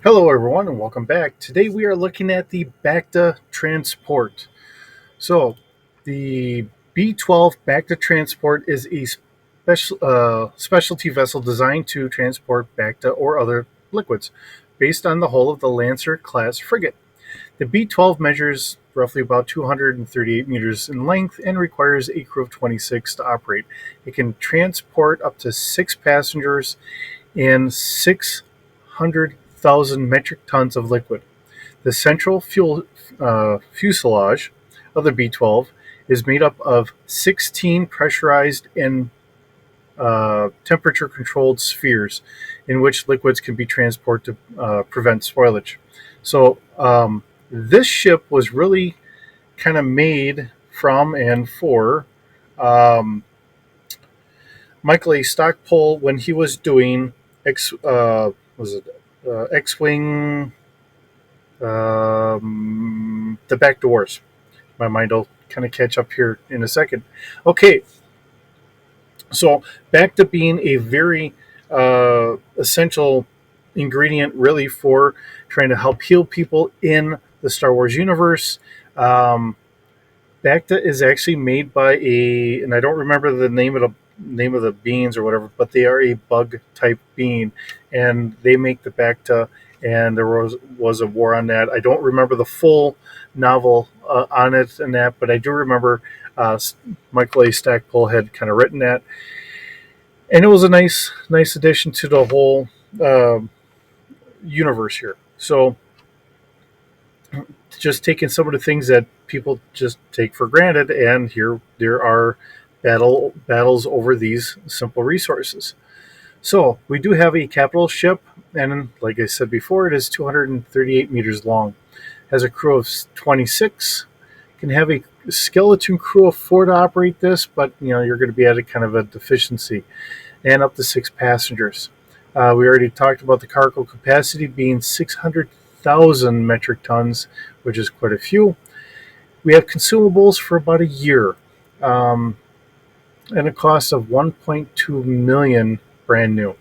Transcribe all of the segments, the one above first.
Hello, everyone, and welcome back. Today we are looking at the Bacta Transport. So, the B12 Bacta Transport is a specialty vessel designed to transport Bacta or other liquids, based on the hull of the Lancer class frigate. The B12 measures roughly about 238 meters in length and requires a crew of 26 to operate. It can transport up to 6 passengers and 600,000 metric tons of liquid. The central fuselage of the B-12 is made up of 16 pressurized and temperature-controlled spheres in which liquids can be transported to prevent spoilage. So this ship was really kind of made from and for um, Michael A. Stockpole when he was doing X, was it X-wing, the back doors. My mind will kind of catch up here in a second. Okay, so back to being a very essential ingredient, really, for trying to help heal people in the Star Wars universe. Um, Bacta is actually made by and I don't remember the name of the beans or whatever, but they are a bug type bean, and they make the Bacta. And there was a war on that. I don't remember the full novel on it and that, but I do remember uh, Michael A. Stackpole had kind of written that, and it was a nice addition to the whole uh, universe here. So just taking some of the things that people just take for granted, and here there are battles over these simple resources. So we do have a capital ship, and like I said before, it is 238 meters long, has a crew of 26, can have a skeleton crew of 4 to operate this, but you're going to be at a kind of a deficiency, and up to 6 passengers. We already talked about the cargo capacity being 600,000 metric tons, which is quite a few. We have consumables for about a year, um, and a cost of 1.2 million brand new.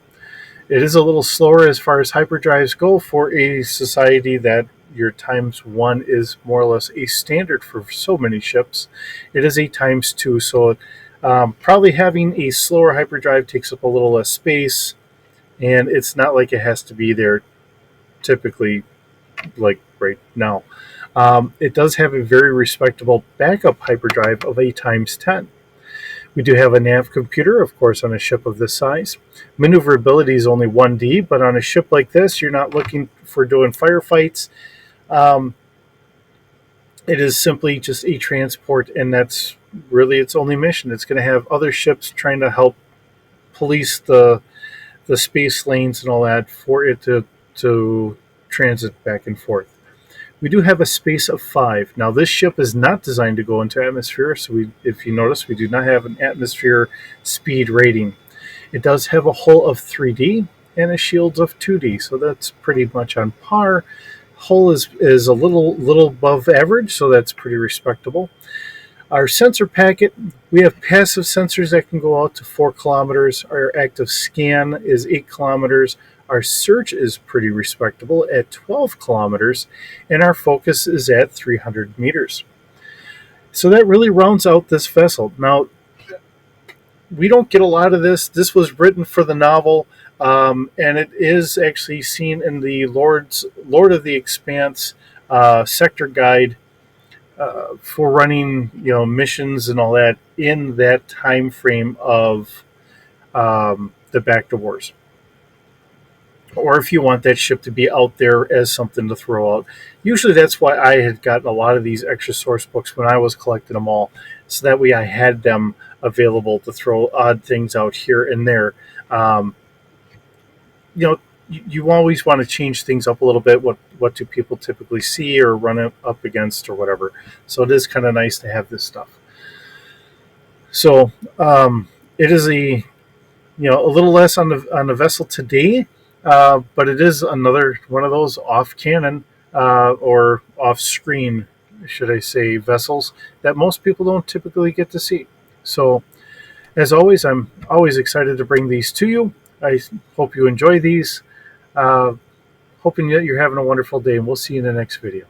It is a little slower as far as hyperdrives go for a society that your times one is more or less a standard for so many ships. It is a times two, so probably having a slower hyperdrive takes up a little less space, and it's not like it has to be there typically, like right now. It does have a very respectable backup hyperdrive of a times 10. We do have a nav computer, of course, on a ship of this size. Maneuverability is only 1D, but on a ship like this, you're not looking for doing firefights. Um, it is simply just a transport, and that's really its only mission. It's going to have other ships trying to help police the space lanes and all that for it to transit back and forth. We do have a space of 5. Now, this ship is not designed to go into atmosphere, so if you notice, we do not have an atmosphere speed rating. It does have a hull of 3D and a shields of 2D, so that's pretty much on par. Hull is a little above average, so that's pretty respectable. Our sensor packet, we have passive sensors that can go out to 4 kilometers. Our active scan is 8 kilometers. Our search is pretty respectable at 12 kilometers, and our focus is at 300 meters. So that really rounds out this vessel. Now, we don't get a lot of this. This was written for the novel, and it is actually seen in the Lord of the Expanse sector guide for running, missions and all that in that time frame of the Bacta Wars. Or if you want that ship to be out there as something to throw out. Usually that's why I had gotten a lot of these extra source books when I was collecting them all, so that way I had them available to throw odd things out here and there. Um, you always want to change things up a little bit. What do people typically see or run up against or whatever? So it is kind of nice to have this stuff. So it is a little less on the vessel today, but it is another one of those off cannon or off screen, should I say, vessels that most people don't typically get to see. So as always, I'm always excited to bring these to you. I hope you enjoy these. Uh, Hoping that you're having a wonderful day, and we'll see you in the next video.